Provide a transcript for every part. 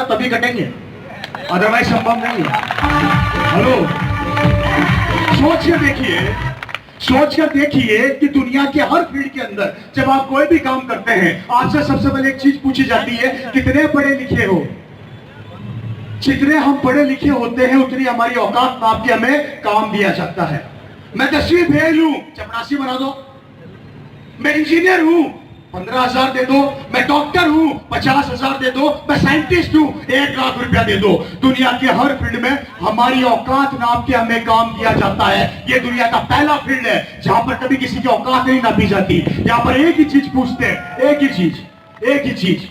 ना तभी कटेंगे, अदरवाइज संभव नहीं है। हेलो, सोच कर देखिए कि दुनिया के हर फील्ड के अंदर जब आप कोई भी काम करते हैं, आपसे सबसे पहले एक चीज पूछी जाती है, कितने पढ़े लिखे हो। जितने हम पढ़े लिखे होते हैं उतनी हमारी औकात नाप के हमें काम दिया जाता है। मैं 10वीं फेल हूं, चपरासी बना दो। मैं इंजीनियर हूं, 15,000 दे दो। मैं डॉक्टर हूं, 50,000 दे दो। मैं साइंटिस्ट हूं, 1 लाख रुपया दे दो। दुनिया के हर फील्ड में हमारी औकात नाप के हमें काम दिया जाता है। ये दुनिया का पहला फील्ड है जहां पर कभी किसी की औकात नहीं नापी जाती। यहां पर एक ही चीज पूछते हैं, एक ही चीज।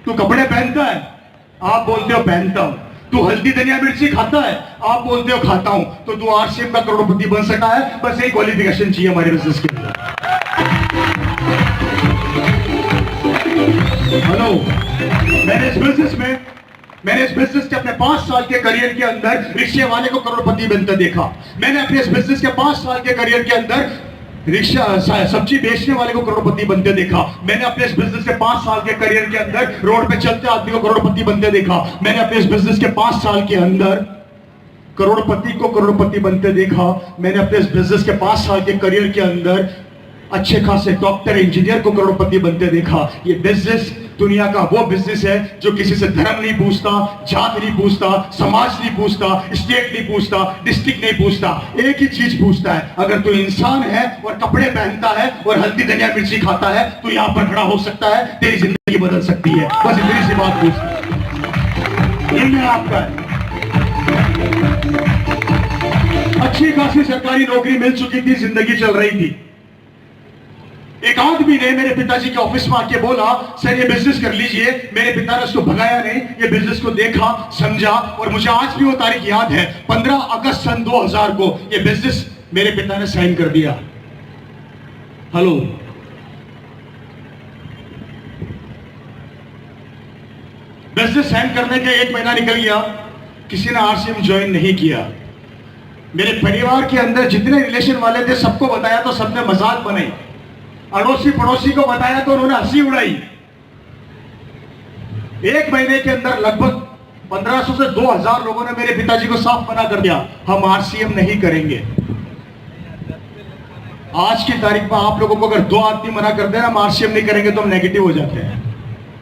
तू कपड़े पहनता है? आप बोलते हो पहनता हूं। तू हल्दी धनिया मिर्ची खाता है? आप बोलते हो खाता हूं। तो तू आरसीएम का करोड़पति बन सका है? बस यही क्वालिफिकेशन चाहिए हमारे बिजनेस के अंदर। हेलो, मैंने इस बिजनेस के अपने 5 साल के करियर के अंदर रिक्शे वाले को करोड़पति बनते देखा। मैंने अपने इस बिजनेस के 5 साल के करियर के अंदर सब्जी बेचने वाले को करोड़पति बनते देखा। मैंने अपने इस बिजनेस के 5 साल के करियर के अंदर रोड पे चलते आदमी को करोड़पति बनते देखा। मैंने अपने इस बिजनेस के 5 साल के अंदर करोड़पति को करोड़पति बनते देखा। मैंने अपने इस बिजनेस के 5 साल के करियर के अंदर अच्छे खासे डॉक्टर इंजीनियर को करोड़पति बनते देखा। ये बिजनेस दुनिया का वो बिजनेस है जो किसी से धर्म नहीं पूछता, जात नहीं पूछता, समाज नहीं पूछता, स्टेट नहीं पूछता, डिस्ट्रिक्ट नहीं पूछता। एक ही चीज पूछता है, अगर तू इंसान है और कपड़े पहनता है और हल्दी धनिया मिर्ची खाता है तो यहां पर खड़ा हो सकता है, तेरी जिंदगी बदल सकती है। बस इतनी सी बात पूछता है। निर्णय आपका है। अच्छी खासी सरकारी नौकरी मिल चुकी थी, जिंदगी चल रही थी। एक आदमी ने मेरे पिताजी के ऑफिस में आके बोला, सर ये बिजनेस कर लीजिए। मेरे पिता ने उसको भगाया नहीं, ये बिजनेस को देखा, समझा और मुझे आज भी वो तारीख याद है। 15 अगस्त सन 2000 को ये बिजनेस मेरे पिता ने साइन कर दिया। हेलो, बिजनेस साइन करने के 1 महीना निकल गया, किसी ने आरसीएम ज्वाइन नहीं किया। मेरे परिवार के अंदर जितने रिलेशन वाले थे सबको बताया तो सबने मजाक बनाई, अड़ोसी पड़ोसी को बताया तो उन्होंने हंसी उड़ाई। 1 महीने के अंदर लगभग 1500 से 2000 लोगों ने मेरे पिताजी को साफ मना कर दिया, हम आरसीएम नहीं करेंगे। आज की तारीख में आप लोगों को अगर 2 आदमी मना कर देना हम आरसीएम नहीं करेंगे तो हम नेगेटिव हो जाते हैं।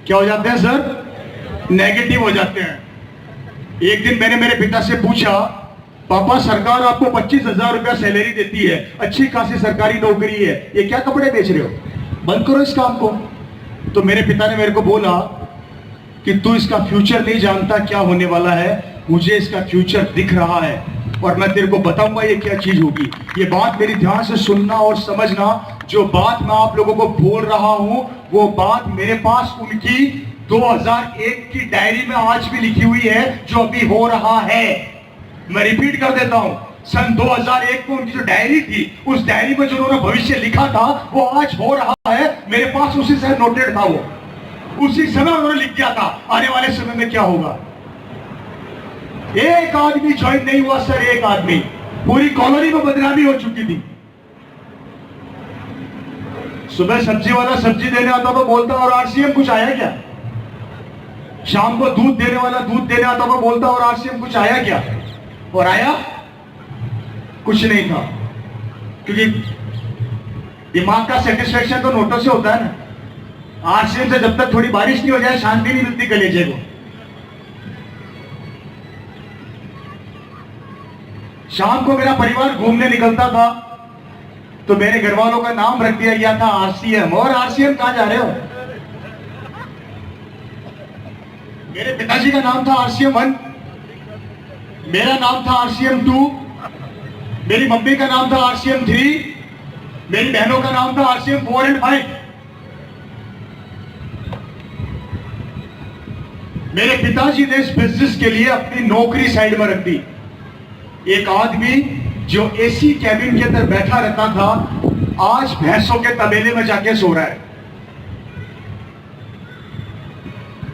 क्या हो जाते हैं सर? नेगेटिव हो जाते हैं। एक दिन मैंने मेरे पिता से पूछा, पापा सरकार आपको 25,000 रुपया सैलरी देती है, अच्छी खासी सरकारी नौकरी है, ये क्या कपड़े बेच रहे हो? बंद करो इस काम को। तो मेरे पिता ने मेरे को बोला कि तू इसका फ्यूचर नहीं जानता क्या होने वाला है, मुझे इसका फ्यूचर दिख रहा है और मैं तेरे को बताऊंगा ये क्या चीज होगी। ये बात मेरी ध्यान से सुनना और समझना। जो बात मैं आप लोगों को बोल रहा हूं वो बात मेरे पास उनकी 2001 की डायरी में आज भी लिखी हुई है, जो अभी हो रहा है। मैं रिपीट कर देता हूं, सन 2001 को उनकी जो डायरी थी, उस डायरी में जो उन्होंने भविष्य लिखा था वो आज हो रहा है। मेरे पास उसी से नोटेड था, वो उसी समय उन्होंने लिख दिया था आने वाले समय में क्या होगा। एक आदमी ज्वाइन नहीं हुआ सर, एक आदमी, पूरी कॉलोनी में बदनामी हो चुकी थी। सुबह सब्जी वाला सब्जी देने आता तो बोलता और आरसीएम कुछ आया क्या? शाम को दूध देने वाला दूध देने आता तो बोलता और आरसीएम कुछ आया क्या? और आया कुछ नहीं था, क्योंकि दिमाग का सेटिस्फेक्शन तो नोटों से होता है ना। आरसीएम से जब तक थोड़ी बारिश नहीं हो जाए शांति नहीं मिलती कलेजे को। शाम को मेरा परिवार घूमने निकलता था तो मेरे घर वालों का नाम रख दिया गया था आरसीएम। और आरसीएम कहां जा रहे हो? मेरे पिताजी का नाम था आरसीएम 1, मेरा नाम था आरसीएम 2, मेरी मम्मी का नाम था आरसीएम 3, मेरी बहनों का नाम था आरसीएम 4 और 5। मेरे पिताजी ने इस बिजनेस के लिए अपनी नौकरी साइड में रख दी। एक आदमी जो एसी कैबिन के अंदर बैठा रहता था आज भैंसों के तबेले में जाके सो रहा है।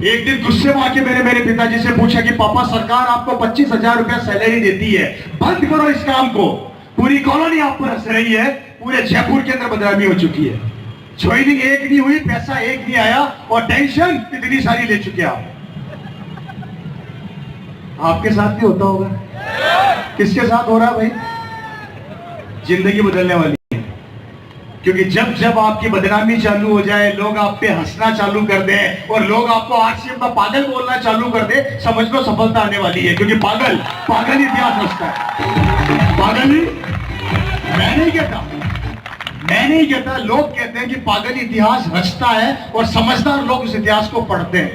एक दिन गुस्से में आके मैंने मेरे पिताजी से पूछा कि पापा सरकार आपको 25,000 रुपया सैलरी देती है, बंद करो इस काम को। पूरी कॉलोनी आप पर हंस रही है, पूरे जयपुर के अंदर बदनामी हो चुकी है। ज्वाइनिंग 1 नहीं हुई, पैसा 1 नहीं आया और टेंशन इतनी सारी ले चुके आप। आपके साथ भी होता होगा। किसके साथ हो रहा है भाई? जिंदगी बदलने वाली है। क्योंकि जब जब आपकी बदनामी चालू हो जाए, लोग आप पे हंसना चालू कर दें और लोग आपको आरसीएम का पागल बोलना चालू कर दे, समझ लो सफलता आने वाली है। क्योंकि पागल पागल ही इतिहास रचता है। पागल ही, मैं नहीं कहता, लोग कहते हैं कि पागल इतिहास रचता है और समझदार लोग उस इतिहास को पढ़ते हैं।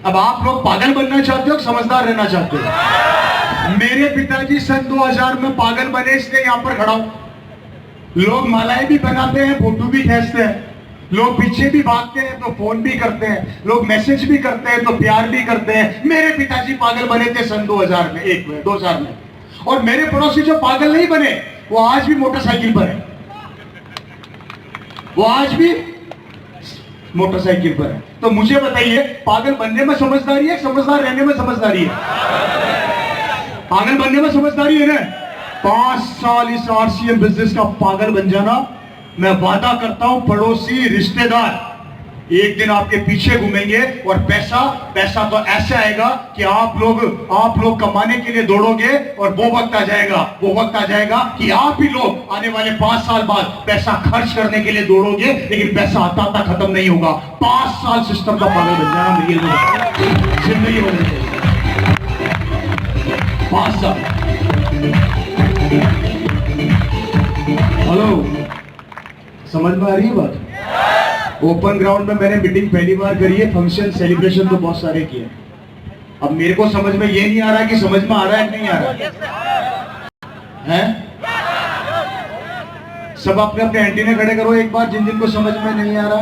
अब आप लोग पागल बनना चाहते हो, समझदार रहना चाहते हो? मेरे पिताजी सन 2000 में पागल बने, इसलिए यहां पर खड़ा हूं। लोग मालाएं भी बनाते हैं, फोटो भी खींचते हैं, लोग पीछे भी भागते हैं तो फोन भी करते हैं, लोग मैसेज भी करते हैं तो प्यार भी करते हैं। मेरे पिताजी पागल बने थे सन 2000 में, 2000 में। और मेरे पड़ोसी जो पागल नहीं बने, वो आज भी मोटरसाइकिल पर है, वो आज भी मोटरसाइकिल पर है। तो मुझे बताइए, पागल बनने में समझदारी है, समझदार रहने में समझदारी है? पागल बनने में समझदारी है ना? 5 साल इस आरसीएम बिजनेस का पागल बन जाना, मैं वादा करता हूं पड़ोसी रिश्तेदार एक दिन आपके पीछे घूमेंगे और पैसा तो ऐसे आएगा कि आप लोग कमाने के लिए दौड़ोगे और वो वक्त आ जाएगा कि आप ही लोग आने वाले 5 साल बाद पैसा खर्च करने के लिए दौड़ोगे, लेकिन पैसा आता खत्म नहीं होगा। 5 साल सिस्टम का पागल बन जाना, मेरी जिंदगी बदल जाएगी। 5 साल। हेलो, समझ में आ रही है बात? ओपन ग्राउंड में मैंने मीटिंग पहली बार करी है, फंक्शन सेलिब्रेशन तो बहुत सारे किए। अब मेरे को समझ में ये नहीं आ रहा कि समझ में आ रहा है कि नहीं आ रहा है? सब अपने अपने एंटीने खड़े करो एक बार, जिन जिन को समझ में नहीं आ रहा।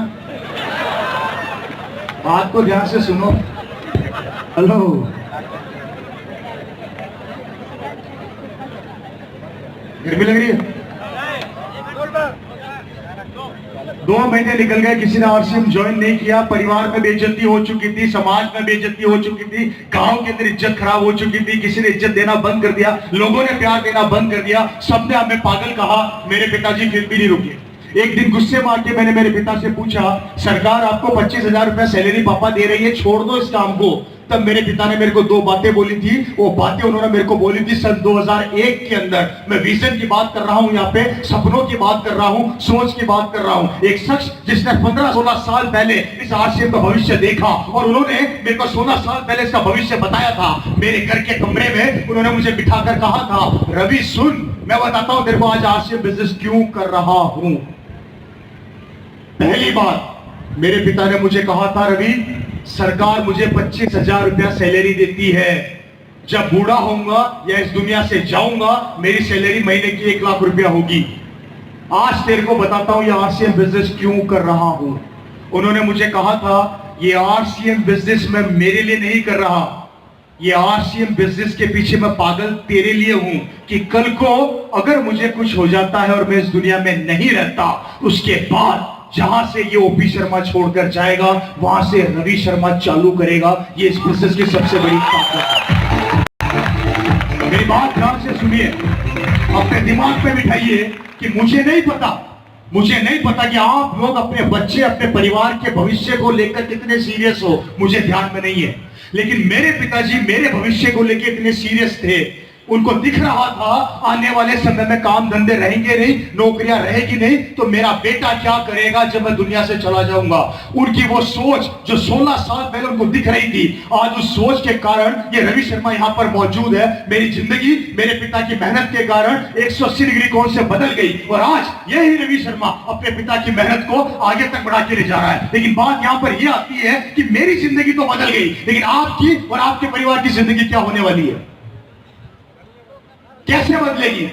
बात को ध्यान से सुनो। हेलो, गर्मी लग रही है? 2 महीने निकल गए, किसी ने आरसीएम ज्वाइन नहीं किया। परिवार में बेइज्जती हो चुकी थी, समाज में बेइज्जती हो चुकी थी, गांव के अंदर इज्जत खराब हो चुकी थी, किसी ने इज्जत देना बंद कर दिया, लोगों ने प्यार देना बंद कर दिया, सबने हमें पागल कहा। मेरे पिताजी फिर भी नहीं रुके। एक दिन गुस्से में आके मैंने मेरे पिता से पूछा, सरकार आपको 25,000 रुपया सैलरी पापा दे रही है, छोड़ दो इस काम को। तब मेरे पिता ने मेरे को 2 बातें बोली थी। वो बातें उन्होंने मेरे को बोली थी सन 2001 के अंदर। मैं विजन की बात कर रहा हूं, यहाँ पे सपनों की बात कर रहा हूं, सोच की बात कर रहा हूं। एक शख्स जिसने 15-16 साल पहले इस आरसीएम का भविष्य देखा और उन्होंने मेरे को 16 साल पहले इसका भविष्य बताया था। मेरे घर के कमरे में उन्होंने मुझे बिठाकर कहा था, रवि सुन, मैं बताता हूं तेरे को आज आरसीएम बिजनेस क्यों कर रहा हूं। पहली बात, मेरे पिता ने मुझे कहा था, रवि सरकार मुझे 25,000 रुपया सैलरी देती है। जब बूढ़ा होऊंगा या इस दुनिया से जाऊंगा, मेरी सैलरी महीने की 1 लाख रुपया होगी। आज तेरे को बताता हूं ये आरसीएम बिजनेस क्यों कर रहा हूं। उन्होंने मुझे कहा था, ये आरसीएम बिजनेस मैं मेरे लिए नहीं कर रहा, ये आरसीएम बिजनेस के पीछे मैं पागल तेरे लिए हूं कि कल को अगर मुझे कुछ हो जाता है और मैं इस दुनिया में नहीं रहता, उसके बाद जहां से ये ओपी शर्मा छोड़कर जाएगा, वहां से रवि शर्मा चालू करेगा। ये इस बिजनेस की सबसे बड़ी ताकत है। मेरी बात ध्यान से सुनिए, अपने दिमाग में बिठाइए कि मुझे नहीं पता कि आप लोग अपने बच्चे, अपने परिवार के भविष्य को लेकर कितने सीरियस हो, मुझे ध्यान में नहीं है। लेकिन मेरे पिताजी मेरे भविष्य को लेकर इतने सीरियस थे। उनको दिख रहा था आने वाले समय में काम धंधे रहेंगे नहीं, नौकरियां रहेगी नहीं, तो मेरा बेटा क्या करेगा जब मैं दुनिया से चला जाऊंगा। उनकी वो सोच जो 16 साल पहले उनको दिख रही थी, आज उस सोच के कारण ये रवि शर्मा यहां पर मौजूद है। मेरी जिंदगी मेरे पिता की मेहनत के कारण 180 डिग्री कोण से बदल गई और आज यही रवि शर्मा अपने पिता की मेहनत को आगे तक बढ़ा के ले जा रहा है। लेकिन बात यहां पर यह आती है कि मेरी जिंदगी तो बदल गई, लेकिन आपकी और आपके परिवार की जिंदगी क्या होने वाली है, कैसे बदलेगी?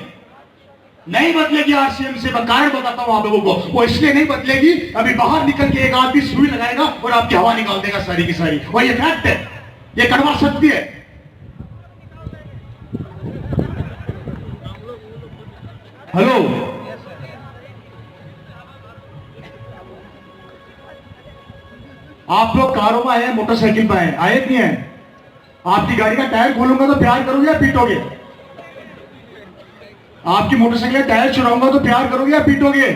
नहीं बदलेगी आरसीएम से। मैं कारण बताता हूं आप लोगों को, वो इसलिए नहीं बदलेगी, अभी बाहर निकल के एक आदमी सुई लगाएगा और आपकी हवा निकाल देगा सारी की सारी, और ये फैक्ट है, ये कड़वा सत्य है। हेलो, आप लोग कारों में आए, मोटरसाइकिल पे आए नहीं है? आपकी गाड़ी का टायर खोलूंगा तो प्यार करोगे या पीटोगे? आपकी मोटरसाइकिल का टायर चुराऊंगा तो प्यार करोगे या पीटोगे?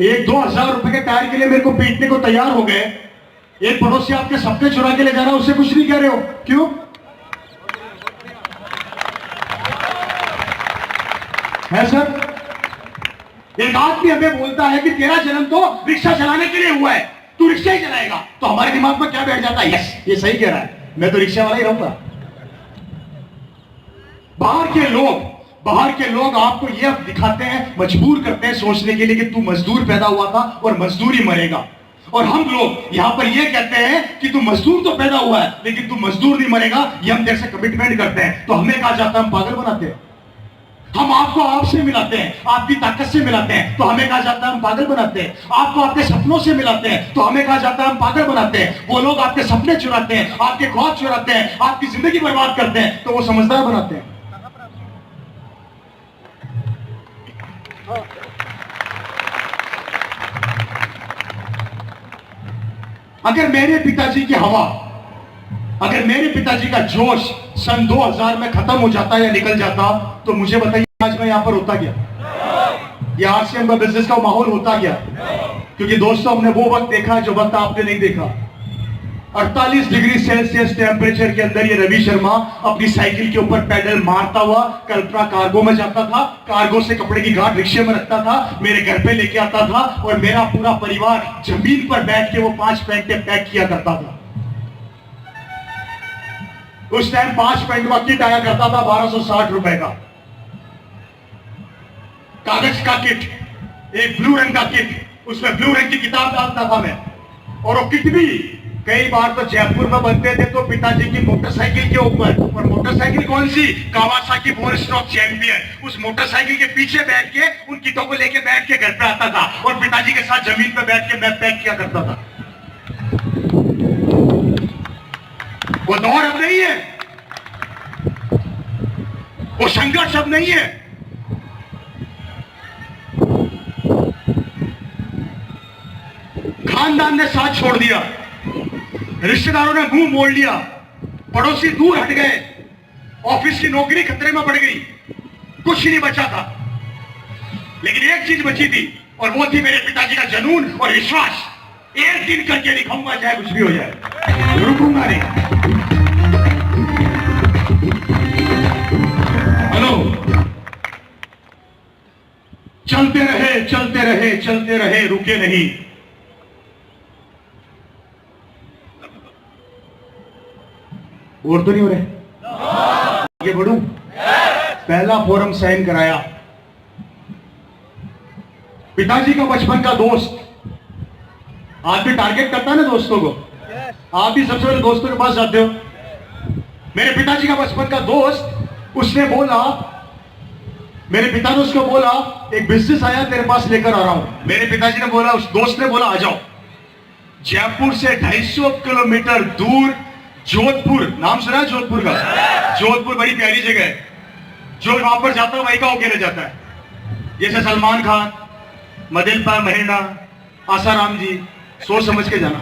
1-2 हजार रुपए के टायर के लिए मेरे को पीटने को तैयार हो गए। एक पड़ोसी आपके सपने चुरा के ले जा रहा है, उससे कुछ नहीं कह रहे हो, क्यों? है सर? एक आदमी हमें बोलता है कि तेरा जन्म तो रिक्शा चलाने के लिए हुआ है, तू रिक्शा ही चलाएगा, तो हमारे दिमाग में क्या बैठ जाता है? यस, ये सही कह रहा है, मैं तो रिक्शा वाला ही रहूंगा। बाहर के लोग आपको यह दिखाते हैं, मजबूर करते हैं सोचने के लिए कि तू मजदूर पैदा हुआ था और मजदूर ही मरेगा। और हम लोग यहां पर यह कहते हैं कि तू मजदूर तो पैदा हुआ है लेकिन तू मजदूर नहीं मरेगा, ये हम तेरे से कमिटमेंट करते हैं। तो हमें कहा जाता है हम पागल बनाते हैं। हम आपको आपसे मिलाते हैं, आपकी ताकत से मिलाते हैं, तो हमें कहा जाता है हम पागल बनाते हैं। आपको आपके सपनों से मिलाते हैं तो हमें कहा जाता है हम पागल बनाते हैं। वो लोग आपके सपने चुराते हैं, आपके ख्वाब चुराते हैं, आपकी जिंदगी बर्बाद करते हैं, तो वो समझदार बनाते हैं। अगर मेरे पिताजी की हवा, अगर मेरे पिताजी का जोश सन 2000 में खत्म हो जाता या निकल जाता, तो मुझे बताइए आज मैं यहां पर होता क्या? ये आरसीएम का बिजनेस का माहौल होता क्या? क्योंकि दोस्तों हमने वो वक्त देखा जो वक्त आपने नहीं देखा। 48 डिग्री सेल्सियस टेम्परेचर के अंदर ये रवि शर्मा अपनी साइकिल के ऊपर पैडल मारता हुआ कल्पना कार्गो में जाता था, कार्गो से कपड़े की गांठ रिक्शे में रखता था, मेरे घर पे लेके आता था और मेरा पूरा परिवार जमीन पर बैठ के वो 5 पैंटें पैक किया करता था। उस टाइम 5 पैंट का किट आया करता था 1260 रुपए का, कागज का किट, एक ब्लू रंग का किट, उसमें ब्लू रंग की किताब डालता था मैं। और वो किट भी कई बार तो जयपुर में बनते थे तो पिताजी की मोटरसाइकिल के ऊपर, और मोटरसाइकिल कौन सी? Kawasaki 4 stroke champion. उस मोटरसाइकिल के पीछे बैठ के उन किटों को लेके बैठ के घर पे आता था और पिताजी के साथ जमीन पे बैठ के मैं पैक किया करता था। वो दौर अब नहीं है, वो संघर्ष अब नहीं है। खानदान ने साथ छोड़ दिया, रिश्तेदारों ने मुंह मोड़ लिया, पड़ोसी दूर हट गए, ऑफिस की नौकरी खतरे में पड़ गई, कुछ नहीं बचा था। लेकिन एक चीज बची थी और वो थी मेरे पिताजी का जुनून और विश्वास। एक दिन करके दिखाऊंगा, चाहे कुछ भी हो जाए, रुकूंगा नहीं। हेलो, चलते रहे चलते रहे चलते रहे, रुके नहीं। और तो नहीं हो रहे? आगे बढ़ूं? पहला फोरम साइन कराया। पिताजी का बचपन का दोस्त, आदमी टारगेट करता है ना दोस्तों को, आप भी सबसे पहले दोस्तों के पास जाते हो। मेरे पिताजी का बचपन का दोस्त, उसने बोला, मेरे पिता ने उसको बोला एक बिजनेस आया तेरे पास लेकर आ रहा हूं। मेरे पिताजी ने बोला, उस दोस्त ने बोला आ जाओ। जयपुर से 250 किलोमीटर दूर जोधपुर, नाम सुना है जोधपुर का? जोधपुर बड़ी प्यारी जगह है, जो वहां पर जाता है वही का होके रह जाता है। जैसे सलमान खान, मदिलपा महीना, आसाराम जी, सोच समझ के जाना,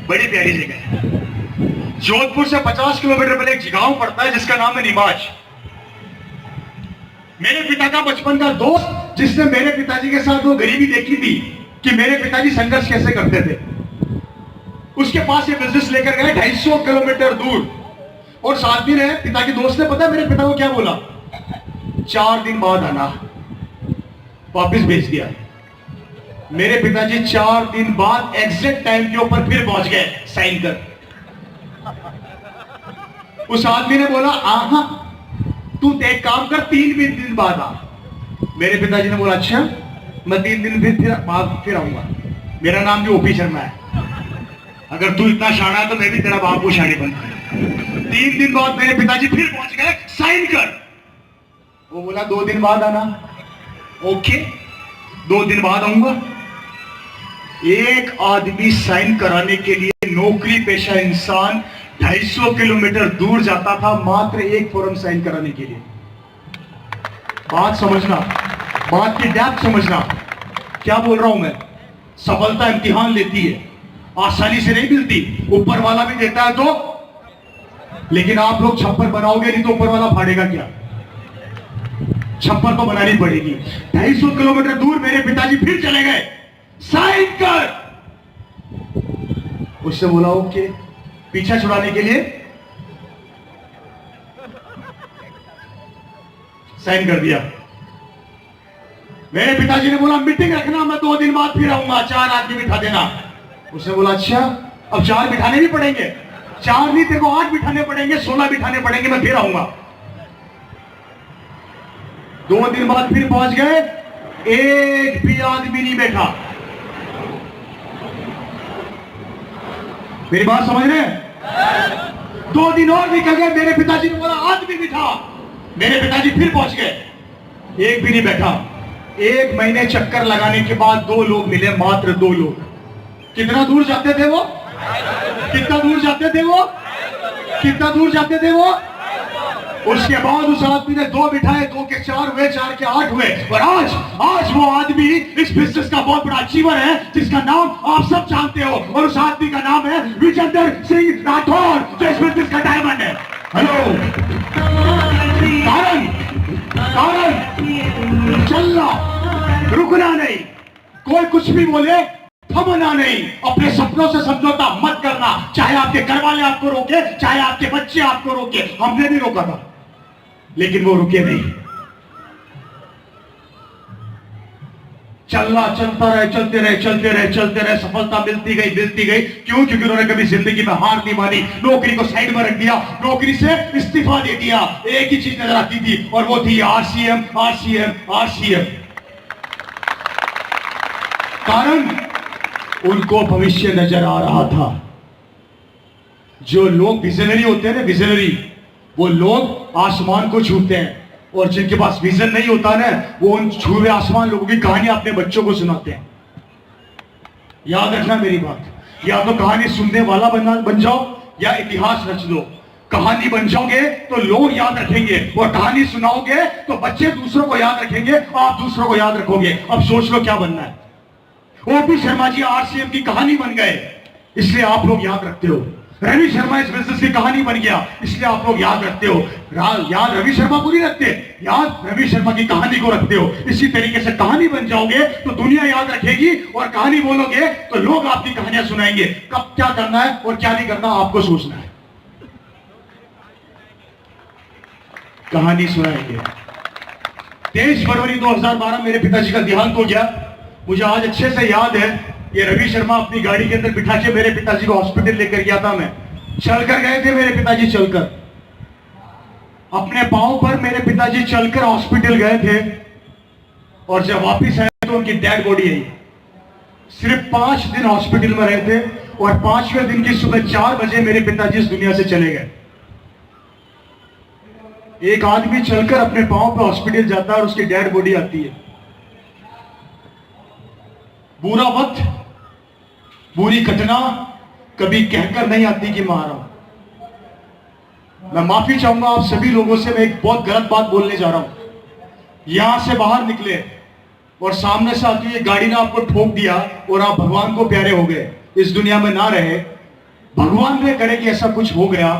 बड़ी प्यारी जगह है। जोधपुर से 50 किलोमीटर पहले एक गांव पड़ता है जिसका नाम है नीमाच। मेरे पिता का बचपन का दोस्त, जिसने मेरे पिताजी के साथ वो गरीबी देखी थी कि मेरे पिताजी संघर्ष कैसे करते थे, उसके पास ये बिजनेस लेकर गए 250 किलोमीटर दूर। और साथी ने, पिता के दोस्त ने, पता है मेरे पिता को क्या बोला? 4 दिन बाद आना, वापिस भेज दिया। मेरे पिताजी 4 दिन बाद एग्जैक्ट टाइम के ऊपर फिर पहुंच गए साइन कर। उस आदमी ने बोला आहा, तू एक काम कर, 3 दिन बाद आ। मेरे पिताजी ने बोला अच्छा, मैं 3 दिन फिर आऊंगा। मेरा नाम भी ओपी शर्मा है, अगर तू इतना शाना है तो मैं भी तेरा बापू शानी बनता है। 3 दिन बाद मेरे पिताजी फिर पहुंच गए, साइन कर। वो बोला 2 दिन बाद आना। ओके, 2 दिन बाद आऊंगा। एक आदमी साइन कराने के लिए नौकरी पेशा इंसान 250 किलोमीटर दूर जाता था मात्र एक फॉर्म साइन कराने के लिए। बात समझना, बात की डेप्थ समझना। क्या बोल रहा हूं मैं? सफलता इम्तिहान लेती है, आसानी से नहीं मिलती, ऊपर वाला भी देता है तो। लेकिन आप लोग छप्पर बनाओगे नहीं तो ऊपर वाला फाड़ेगा क्या? छप्पर तो बनानी पड़ेगी। 250 किलोमीटर दूर मेरे पिताजी फिर चले गए साइन कर। उसने बोला ओके, पीछा छुड़ाने के लिए साइन कर दिया। मेरे पिताजी ने बोला मीटिंग रखना, मैं 2 दिन बाद फिर आऊंगा, 4 आदमी बिठा देना। उसने बोला अच्छा, अब 4 बिठाने भी पड़ेंगे? 4 नहीं, तेरे को 8 बिठाने पड़ेंगे, 16 बिठाने पड़ेंगे, मैं फिर आऊंगा। 2 दिन बाद फिर पहुंच गए, एक भी आदमी नहीं बैठा। मेरी बात समझ रहे हैं? 2 दिन और निकल गए, मेरे पिताजी ने बोला आदमी बिठा। मेरे पिताजी फिर पहुंच गए, एक भी नहीं बैठा। 1 महीने चक्कर लगाने के बाद 2 लोग मिले, मात्र 2 लोग। कितना दूर जाते थे वो? कितना दूर जाते थे वो? कितना दूर जाते थे वो? उसके बाद उस आदमी ने 2 बिठाए, 2 के 4 हुए, 4 के 8 हुए। और आज वो आदमी इस बिजनेस का बहुत बड़ा अचीवर है, जिसका नाम आप सब जानते हो। और उस आदमी का नाम है विजेंद्र सिंह राठौर, जो इस बिजनेस का डायमंड है। हेलो, कारण चलना, रुकना नहीं। कोई कुछ भी बोले थमना नहीं। अपने सपनों से समझौता मत करना, चाहे आपके घर वाले आपको रोके, चाहे आपके बच्चे आपको रोके। हमने भी रोका था, लेकिन वो रुके नहीं। चलना, चलता रहे, चलते रहे, चलते रहे, चलते रहे। सफलता मिलती गई, मिलती गई। क्यों? क्योंकि उन्होंने कभी जिंदगी में हार नहीं मानी, नौकरी को साइड में रख दिया, नौकरी से इस्तीफा दे दिया। एक ही चीज नजर आती थी, और वो थी आरसीएम, आरसीएम, आरसीएम। कारण उनको भविष्य नजर आ रहा था। जो लोग विजनरी होते हैं ना, विजनरी, वो लोग आसमान को छूते हैं। और जिनके पास विजन नहीं होता ना, वो उन छुए आसमान लोगों की कहानी अपने बच्चों को सुनाते हैं। याद रखना मेरी बात, या तो कहानी सुनने वाला बन जाओ, या इतिहास रच दो। कहानी बन जाओगे तो लोग याद रखेंगे, और कहानी सुनाओगे तो बच्चे दूसरों को याद रखेंगे, आप दूसरों को याद रखोगे। अब सोच लो क्या बनना है। ओपी शर्मा जी आरसीएम की कहानी बन गए, इसलिए आप लोग याद रखते हो। रवि शर्मा इस बिजनेस की कहानी बन गया, इसलिए आप लोग याद रखते हो। याद रवि शर्मा को नहीं रखते, याद रवि शर्मा की कहानी को रखते हो। इसी तरीके से कहानी बन जाओगे तो दुनिया याद रखेगी, और कहानी बोलोगे तो लोग आपकी कहानियां सुनाएंगे। कब क्या करना है और क्या नहीं करना, आपको सोचना है। कहानी सुनाएंगे। 23 फरवरी 2012 मेरे पिताजी का देहांत हो गया। मुझे आज अच्छे से याद है, ये रवि शर्मा अपनी गाड़ी के अंदर बिठा के मेरे पिताजी को हॉस्पिटल लेकर गया था। मैं चलकर गए थे, मेरे पिताजी चलकर, अपने पांव पर मेरे पिताजी चलकर हॉस्पिटल गए थे। और जब वापस आए तो उनकी डेड बॉडी आई। सिर्फ 5 दिन हॉस्पिटल में रहे थे, और 5वें दिन की सुबह 4 बजे मेरे पिताजी इस दुनिया से चले गए। एक आदमी चलकर अपने पांव पर हॉस्पिटल जाता है और उसकी डेड बॉडी आती है। बुरा वक्त, बुरी घटना कभी कहकर नहीं आती कि मारा। मैं माफी चाहूंगा आप सभी लोगों से, मैं एक बहुत गलत बात बोलने जा रहा हूं। यहां से बाहर निकले और सामने से आती है गाड़ी ने आपको ठोक दिया, और आप भगवान को प्यारे हो गए, इस दुनिया में ना रहे। भगवान ने करे कि ऐसा कुछ हो गया,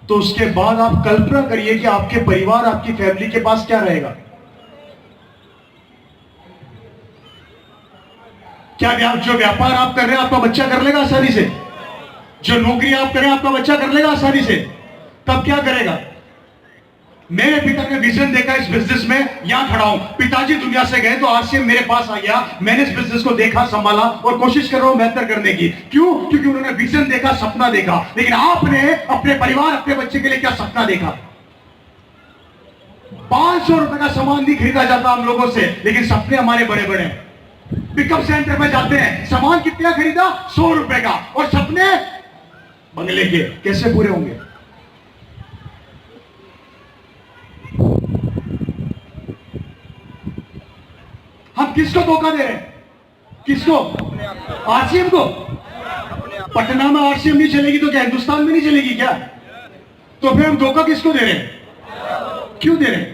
तो उसके बाद आप कल्पना करिए कि आपके परिवार, आपकी फैमिली के पास क्या रहेगा। क्या जो व्यापार आप कर रहे हैं आपका बच्चा कर लेगा आसानी से? जो नौकरी आप कर रहे हैं आपका बच्चा कर लेगा आसानी से? तब क्या करेगा? मेरे पिता ने विजन देखा इस बिजनेस में, यहां खड़ा हूं। पिताजी दुनिया से गए तो आरसीएम मेरे पास आ गया। मैंने इस बिजनेस को देखा, संभाला, और कोशिश कर रहा हूं बेहतर करने की। क्यों? क्योंकि उन्होंने विजन देखा, सपना देखा। लेकिन आपने अपने परिवार, अपने बच्चे के लिए क्या सपना देखा? 500 रुपए का सामान नहीं खरीदा जाता हम लोगों से, लेकिन सपने हमारे बड़े बड़े हैं। पिकअप सेंटर में जाते हैं, सामान कितना खरीदा? 100 रुपए का, और सपने बंगले के। कैसे पूरे होंगे? हम किसको धोखा दे रहे हैं? किसको? आरसीएम को। पटना में आरसीएम नहीं चलेगी तो क्या हिंदुस्तान में नहीं चलेगी क्या? तो फिर हम धोखा किसको दे रहे हैं? क्यों दे रहे हैं?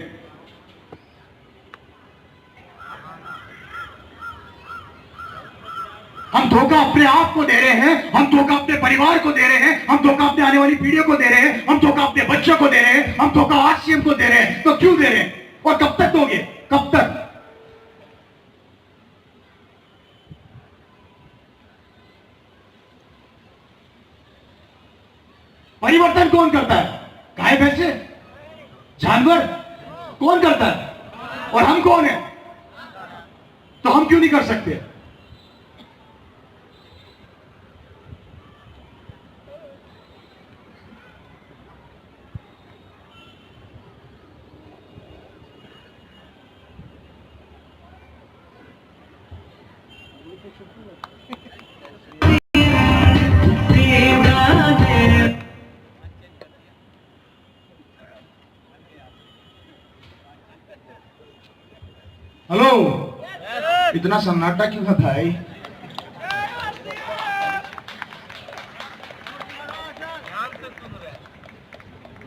हम धोखा अपने आप को दे रहे हैं, हम धोखा अपने परिवार को दे रहे हैं, हम धोखा अपने आने वाली पीढ़ियों को दे रहे हैं, हम धोखा अपने बच्चों को दे रहे हैं, हम धोखा आरसीएम को दे रहे हैं। तो क्यों दे रहे हैं, और कब तक दोगे? कब तक? परिवर्तन कौन करता है? गाय भैंसे, जानवर कौन करता है? और हम कौन है? तो हम क्यों नहीं कर सकते? हेलो, इतना सन्नाटा क्यों है भाई?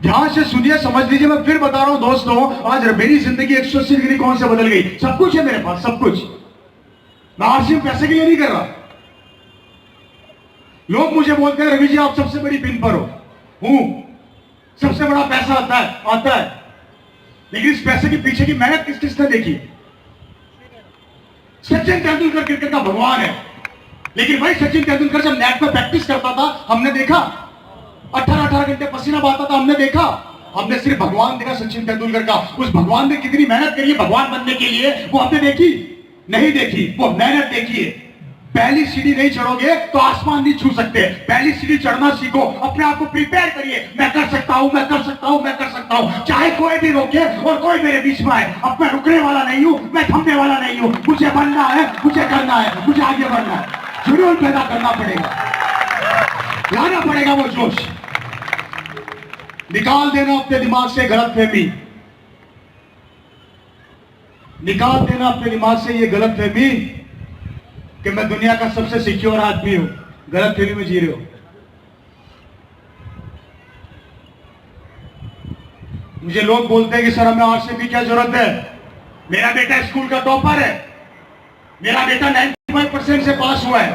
ध्यान से सुनिए, समझ लीजिए। मैं फिर बता रहा हूं दोस्तों, आज मेरी जिंदगी 180 डिग्री कौन से बदल गई। सब कुछ है मेरे पास, सब कुछ। मैं आरसीएम पैसे के लिए नहीं कर रहा। लोग मुझे बोलते हैं रवि जी आप सबसे बड़ी पिन पर हूं, सबसे बड़ा पैसा आता है, लेकिन इस पैसे के पीछे की मेहनत किस किसने देखी? सचिन तेंदुलकर क्रिकेट का भगवान है, लेकिन भाई सचिन तेंदुलकर जब नेट पर प्रैक्टिस करता था हमने देखा, 18-18 घंटे पसीना बहाता था हमने देखा। हमने सिर्फ भगवान देखा सचिन तेंदुलकर का। उस भगवान ने कितनी मेहनत करी है भगवान बनने के लिए, वो हमने देखी नहीं? देखी, वो मेहनत देखी है। पहली सीढ़ी नहीं चढ़ोगे तो आसमान नहीं छू सकते। पहली सीढ़ी चढ़ना सीखो, अपने आप को प्रिपेयर करिए। मैं कर सकता हूं, मैं कर सकता हूं, मैं कर सकता हूं, चाहे कोई भी रोके और कोई मेरे बीच में आए। अब मैं रुकने वाला नहीं हूं, मैं थमने वाला नहीं हूं। मुझे बनना है, मुझे करना है, मुझे आगे बढ़ना है। जुनून पैदा करना पड़ेगा, लाना पड़ेगा वो जोश। निकाल देना अपने दिमाग से गलतफहमी, निकाल देना अपने दिमाग से ये गलतफहमी कि मैं दुनिया का सबसे सिक्योर आदमी हूं। गलतफहमी में जी रहे हो। मुझे लोग बोलते हैं कि सर हमें आरसीएम की क्या जरूरत है? मेरा बेटा स्कूल का टॉपर है, मेरा बेटा 95% से पास हुआ है।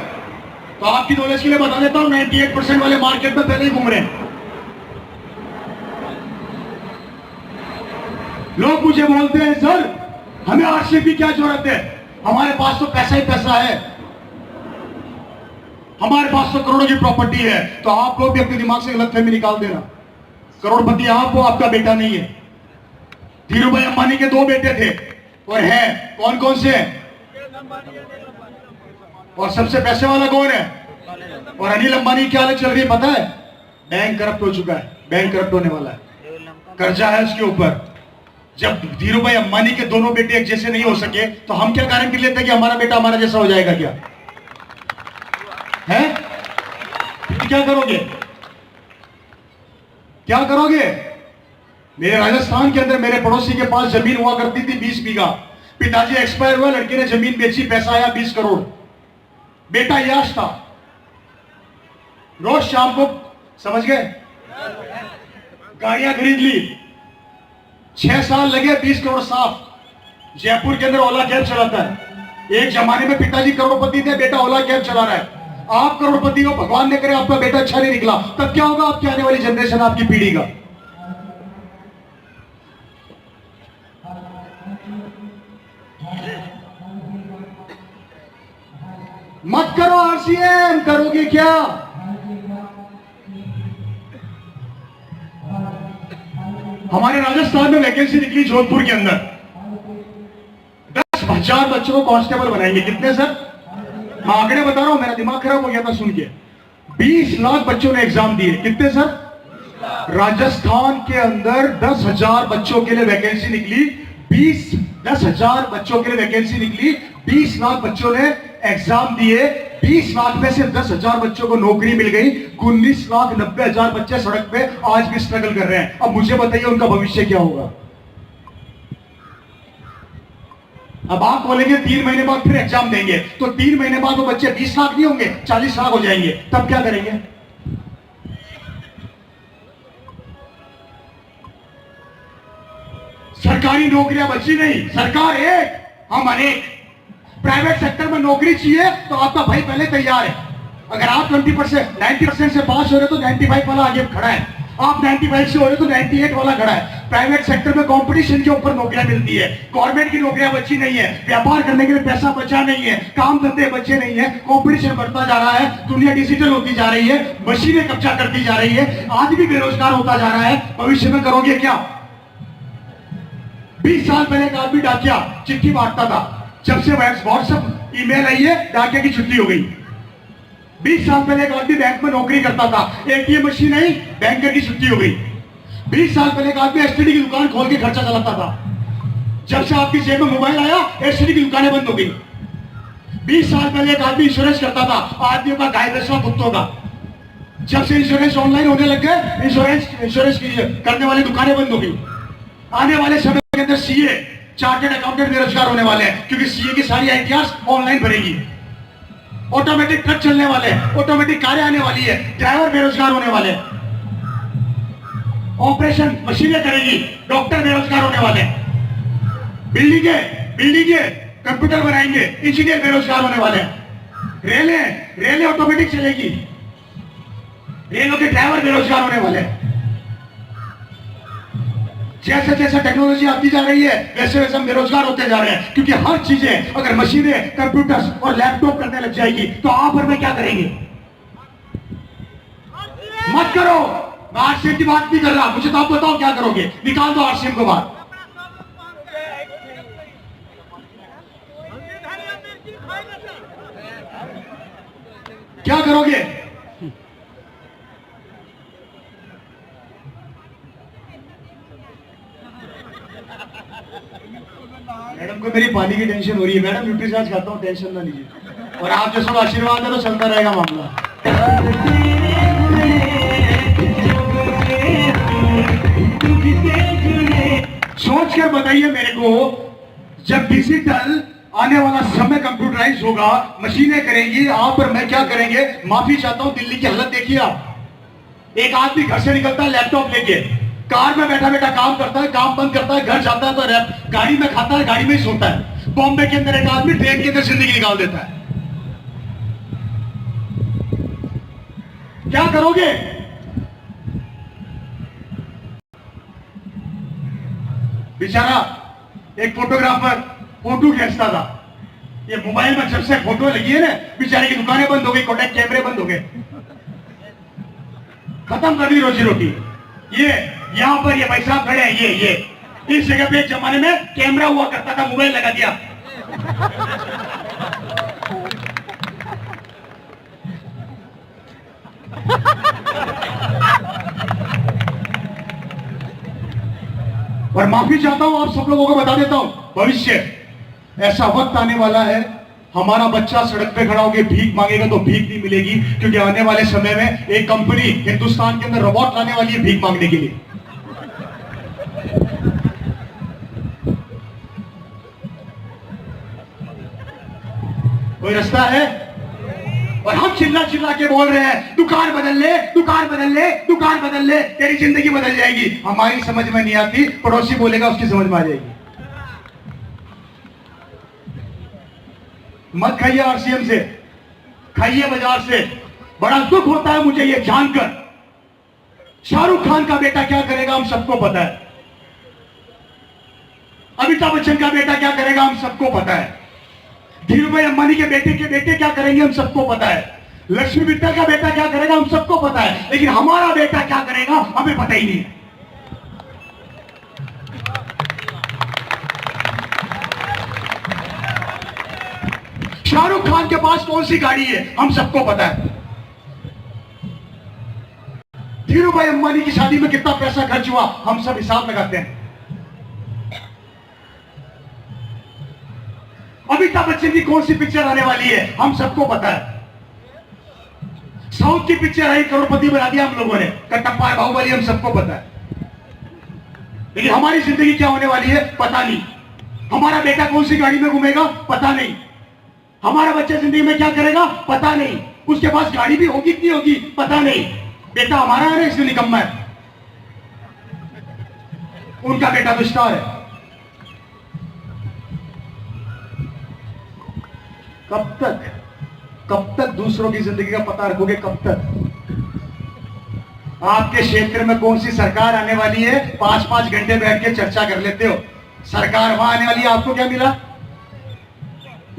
तो आपकी नॉलेज के लिए बता देता हूं, 98% वाले मार्केट में पहले ही घूम रहे हैं। लोग मुझे बोलते हैं सर हमें आरसीएम की क्या जरूरत है? हमारे पास तो पैसा ही पैसा है, हमारे पास तो करोड़ों की प्रॉपर्टी है। तो आप लोग भी अपने दिमाग से गलतफहमी निकाल देना। करोड़पति आप हो, आपका बेटा नहीं है। धीरू भाई अंबानी के 2 बेटे थे और हैं, कौन कौन से हैं? और सबसे पैसे वाला कौन है? और अनिल अंबानी की क्या हालत चल रही है पता है? बैंक करप्ट हो चुका है, बैंक करप्ट होने वाला है, कर्जा है उसके ऊपर। जब धीरू भाई अंबानी के दोनों बेटे एक जैसे नहीं हो सके तो हम क्या गारंटी लेते हैं कि हमारा बेटा हमारा जैसा हो जाएगा? क्या है? क्या करोगे, क्या करोगे? मेरे राजस्थान के अंदर मेरे पड़ोसी के पास जमीन हुआ करती थी 20 बीघा। पिताजी एक्सपायर हुआ, लड़के ने जमीन बेची, पैसा आया 20 करोड़। बेटा याश था, रोज शाम को, समझ गए, गाड़ियां खरीद ली। 6 साल लगे, 20 करोड़ साफ। जयपुर के अंदर ओला कैब चलाता है। एक जमाने में पिताजी करोड़पति थे, बेटा ओला कैब चला रहा है। आप करोड़पति हो, भगवान ने करे आपका बेटा अच्छा नहीं निकला, तब क्या होगा आपकी आने वाली जनरेशन, आपकी पीढ़ी का? मत करो आरसीएम, करोगे क्या? हमारे राजस्थान में वैकेंसी निकली जोधपुर के अंदर, 10,000 बच्चों को कांस्टेबल बनाएंगे। कितने सर? मैं आंकड़े बता रहा हूं, मेरा दिमाग खराब हो गया था सुन के। 20 लाख बच्चों ने एग्जाम दिए। कितने सर? राजस्थान के अंदर 10,000 बच्चों के लिए वैकेंसी निकली। 10,000 बच्चों के लिए वैकेंसी निकली, 20 लाख बच्चों ने एग्जाम दिए। 20 लाख में से 10,000 बच्चों को नौकरी मिल गई। 19,90,000 बच्चे सड़क पे आज भी स्ट्रगल कर रहे हैं। अब मुझे बताइए उनका भविष्य क्या होगा? अब आप बोलेंगे 3 महीने बाद फिर एग्जाम देंगे, तो 3 महीने बाद वो बच्चे 20 लाख नहीं होंगे, 40 लाख हो जाएंगे। तब क्या करेंगे? सरकारी नौकरियां बची नहीं, सरकार एक, हम अनेक। प्राइवेट सेक्टर में नौकरी चाहिए तो आपका भाई पहले तैयार है। अगर आप 20%, 90% से पास हो रहे तो 95 वाला आगे खड़ा है। आप 95 से हो रहे तो 98 वाला खड़ा है। प्राइवेट सेक्टर में कंपटीशन के ऊपर नौकरियां मिलती है, गवर्नमेंट की नौकरियां बची नहीं है, व्यापार करने के लिए पैसा बचा नहीं है, काम धंधे बचे नहीं है, कंपटीशन बढ़ता जा रहा है, दुनिया डिजिटल होती जा रही है, मशीनें कब्जा करती जा रही है, आदमी बेरोजगार होता जा रहा है। भविष्य में करोगे क्या? 20 साल पहले एक आदमी डाकिया चिट्ठी बांटता था, जब से व्हाट्सएप ईमेल आई है डाकिया की छुट्टी हो गई। 20 साल पहले एक आदमी बैंक में नौकरी करता था, एटीएम मशीन आई, बैंकर की छुट्टी हो गई। 20 साल पहले एक आदमी एसटीडी की दुकान खोल के खर्चा चलाता था, जब से आपकी जेब में मोबाइल आया एसटीडी की दुकानें बंद हो गई। 20 साल पहले एक आदमी इंश्योरेंस करता था, आदमियों का गाय भैंसों कुत्तों का, जब से इंश्योरेंस ऑनलाइन होने लग गए इंश्योरेंस करने वाली दुकानें बंद हो गई। आने वाले समय के अंदर सीए चार्टर्ड अकाउंटेंट बेरोजगार होने वाले हैं, क्योंकि सीए की सारी आईटीआर ऑनलाइन भरेगी। ऑटोमेटिक ट्रक चलने वाले हैं, ऑटोमेटिक कारें आने वाली है, ड्राइवर बेरोजगार होने वाले हैं, ऑपरेशन मशीनें करेगी, डॉक्टर बेरोजगार होने वाले हैं, बिल्डिंगे कंप्यूटर बनाएंगे, इंजीनियर बेरोजगार होने वाले हैं, रेलें ऑटोमेटिक चलेगी, रेलों के ड्राइवर बेरोजगार होने वाले हैं। जैसे जैसे टेक्नोलॉजी आती जा रही है वैसे वैसे हम बेरोजगार होते जा रहे हैं, क्योंकि हर चीजें अगर मशीनें, कंप्यूटर्स और लैपटॉप करने लग जाएगी तो आप और मैं क्या करेंगे? मत करो, मैं आरसीएम की बात नहीं कर रहा, मुझे तो आप बताओ क्या करोगे? निकाल दो आरसीएम को बाहर। क्या करोगे? मैडम को मेरी पानी की टेंशन हो रही है, मैडम न्यूट्रीचार्ज खाता हूँ, टेंशन ना लीजिए, और आप जैसा आशीर्वाद है तो चलता रहेगा मामला। सोच कर बताइए मेरे को, जब डिजिटल आने वाला समय कंप्यूटराइज होगा, मशीनें करेंगी, आप और मैं क्या करेंगे? माफी चाहता हूं, दिल्ली की हालत देखिए आप। एक आदमी घर से निकलता है लैपटॉप लेके, कार में बैठा बैठा काम करता है, काम बंद करता है, घर जाता है तो गाड़ी में खाता है, गाड़ी में ही सोता है। बॉम्बे के अंदर एक आदमी ट्रेन के अंदर जिंदगी निकाल देता है। क्या करोगे? बेचारा एक फोटोग्राफर फोटो खींचता था, ये मोबाइल में जब से फोटो लगी है ना, बेचारे की दुकानें बंद हो गई, कोडेक कैमरे बंद हो गए, खत्म कर दी रोजी रोटी। ये यहां पर ये भाई साहब खड़े हैं, ये इस जगह पे एक जमाने में कैमरा हुआ करता था, मोबाइल लगा दिया। और माफी चाहता हूं, आप सब लोगों को बता देता हूं, भविष्य ऐसा वक्त आने वाला है, हमारा बच्चा सड़क पे खड़ा होकर भीख मांगेगा तो भीख नहीं मिलेगी, क्योंकि आने वाले समय में एक कंपनी हिंदुस्तान के अंदर रोबोट लाने वाली है भीख मांगने के लिए। कोई रास्ता है? और हम चिल्ला चिल्ला के बोल रहे हैं दुकान बदल ले, दुकान बदल ले, दुकान बदल ले, तेरी जिंदगी बदल जाएगी। हमारी समझ में नहीं आती, पड़ोसी बोलेगा उसकी समझ में आ जाएगी। मत खाइए आरसीएम से, खाइए बाजार से। बड़ा दुख होता है मुझे ये जानकर, शाहरुख खान का बेटा क्या करेगा हम सबको पता है, अमिताभ बच्चन का बेटा क्या करेगा हम सबको पता है, धीरूभाई अंबानी के बेटे क्या करेंगे हम सबको पता है, लक्ष्मी मित्तल का बेटा क्या करेगा हम सबको पता है, लेकिन हमारा बेटा क्या करेगा हमें पता ही नहीं है। शाहरुख खान के पास कौन सी गाड़ी है हम सबको पता है, धीरूभाई अंबानी की शादी में कितना पैसा खर्च हुआ हम सब हिसाब लगाते हैं, अमिताभ बच्चन की कौन सी पिक्चर आने वाली है हम सबको पता है, साउथ की पिक्चर आई करोड़पति बना दिया हम लोगों ने, कटप्पा बाहुबली हम सबको पता है, लेकिन हमारी जिंदगी क्या होने वाली है पता नहीं, हमारा बेटा कौन सी गाड़ी में घूमेगा पता नहीं, हमारा बच्चा जिंदगी में क्या करेगा पता नहीं, उसके पास गाड़ी भी होगी कि नहीं होगी पता नहीं, बेटा हमारा है इसलिए निकम्मा है, उनका बेटा तो स्टार है। कब तक दूसरों की जिंदगी का पता रखोगे? कब तक? आपके क्षेत्र में कौन सी सरकार आने वाली है, 5-5 घंटे बैठ के चर्चा कर लेते हो। सरकार वहां आने वाली है, आपको क्या मिला?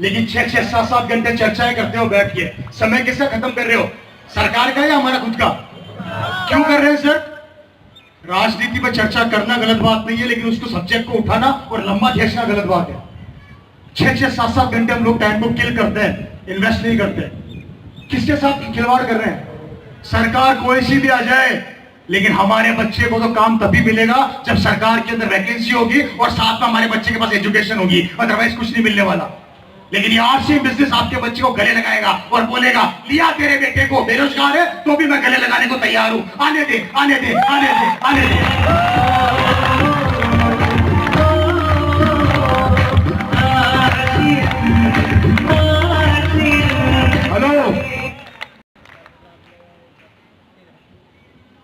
लेकिन 6-6, 7-7 घंटे चर्चाएं करते हो बैठ के। समय किसका खत्म कर रहे हो, सरकार का या हमारा खुद का? क्यों कर रहे हैं सर? राजनीति पर चर्चा करना गलत बात नहीं है, लेकिन उसको सब्जेक्ट को उठाना और लंबा खींचना गलत बात है। 6-6, 7-7 घंटे हम लोग टाइम को किल करते हैं, इन्वेस्ट नहीं करते। किसके साथ खिलवाड़ कर रहे हैं? सरकार कोई सी भी आ जाए, लेकिन हमारे बच्चे को तो काम तभी मिलेगा जब सरकार के अंदर वैकेंसी होगी और साथ में हमारे बच्चे के पास एजुकेशन होगी, अदरवाइज कुछ नहीं मिलने वाला। लेकिन ये आरसी बिजनेस आपके बच्चे को गले लगाएगा और बोलेगा, लिया तेरे बेटे को, बेरोजगार है तो भी मैं गले लगाने को तैयार हूं, आने दे, आने दे, आने दे, आने दे। हेलो,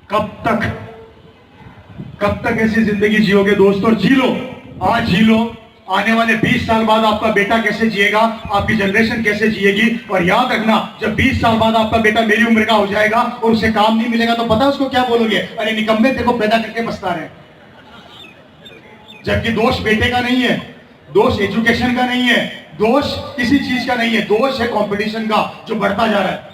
कब तक ऐसी जिंदगी जियोगे दोस्तों? जी लो, आज जी लो, आने वाले 20 साल बाद आपका बेटा कैसे जिएगा, आपकी जनरेशन कैसे जिएगी। और याद रखना, जब 20 साल बाद आपका बेटा मेरी उम्र का हो जाएगा और उसे काम नहीं मिलेगा तो पता है उसको क्या बोलोगे? अरे निकम्मे, तेरे को पैदा करके पछता रहे। जबकि दोष बेटे का नहीं है, दोष एजुकेशन का नहीं है, दोष किसी चीज का नहीं है, दोष है कंपटीशन का जो बढ़ता जा रहा है।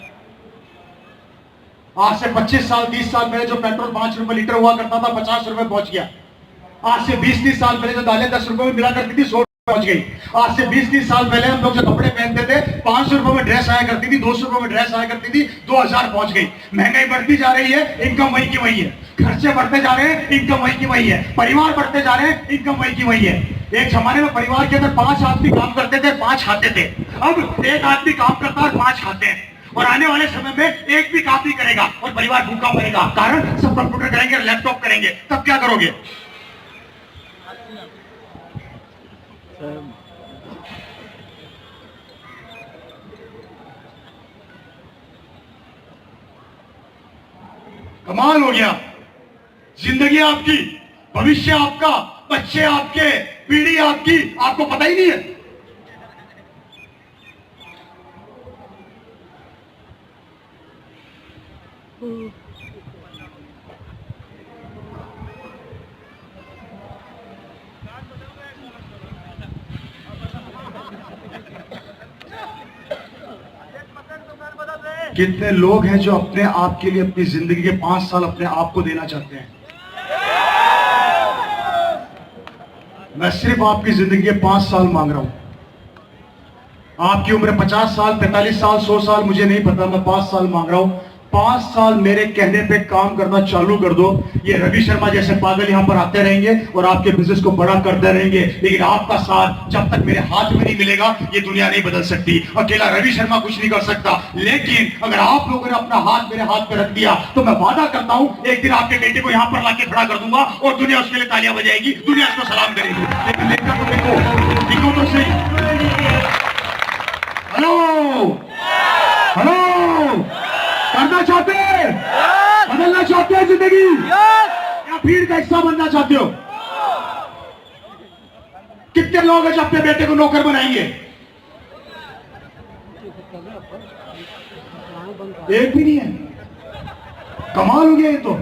आज से 25 साल 30 साल पहले जो पेट्रोल 5 रुपए लीटर हुआ करता था, 50 रुपए पहुंच गया। आज से 20-30 साल पहले जो दालें 10 रुपए में मिला करती थी, 100 पहुंच गई। आज से 20-30 साल पहले हम लोग जो कपड़े पहनते थे, 500 रुपए में ड्रेस आया करती थी, 200 रुपए में ड्रेस आया करती थी, 2000 पहुंच गई। महंगाई बढ़ती जा रही है, इनकम वही की वही है। खर्चे बढ़ते जा रहे हैं, इनकम वही की वही है। परिवार बढ़ते जा रहे हैं, इनकम वही की वही है। एक जमाने में परिवार के अंदर 5 आदमी काम करते थे, 5 खाते थे। अब 1 आदमी काम करता है और 5 खाते हैं। और आने वाले समय में एक भी काम नहीं करेगा और परिवार भूखा मरेगा। कारण सब कंप्यूटर करेंगे, लैपटॉप करेंगे। तब क्या करोगे? कमाल हो गया। जिंदगी आपकी, भविष्य आपका, बच्चे आपके, पीढ़ी आपकी, आपको पता ही नहीं है। कितने लोग हैं जो अपने आप के लिए अपनी जिंदगी के 5 साल अपने आप को देना चाहते हैं। मैं सिर्फ आपकी जिंदगी के 5 साल मांग रहा हूं। आपकी उम्र 50 साल, 45 साल, 100 साल, मुझे नहीं पता। मैं 5 साल मांग रहा हूं। 5 साल मेरे कहने पे काम करना चालू कर दो। ये रवि शर्मा जैसे पागल यहां पर आते रहेंगे और आपके बिजनेस को बड़ा करते रहेंगे, लेकिन आपका साथ जब तक मेरे हाथ में नहीं मिलेगा, ये दुनिया नहीं बदल सकती। अकेला रवि शर्मा कुछ नहीं कर सकता, लेकिन अगर आप लोगों ने अपना हाथ मेरे हाथ पे रख दिया तो मैं वादा करता हूं, एक दिन आपके बेटे को यहां पर लाके खड़ा कर दूंगा और दुनिया उसके लिए तालियां बजाएगी, दुनिया उसको सलाम करेगी। लेकिन देखना तो देखो तो सही। हेलो हेलो, करना चाहते हैं, बदलना चाहते हैं जिंदगी, या भीड़ का हिस्सा बनना चाहते हो? कितने लोग हैं जो अपने बेटे को नौकर बनाएंगे? एक भी नहीं है। कमाल हो गया ये तो।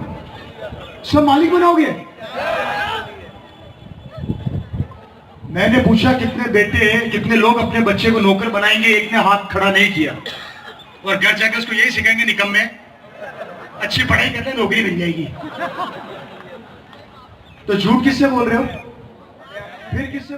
सब मालिक बनाओगे? मैंने पूछा कितने बेटे, कितने लोग अपने बच्चे को नौकर बनाएंगे? एक ने हाथ खड़ा नहीं किया। और घर जाकर उसको यही सिखाएंगे, निकम्मे, अच्छी पढ़ाई करते नौकरी मिल जाएगी। तो झूठ किससे बोल रहे हो? फिर किससे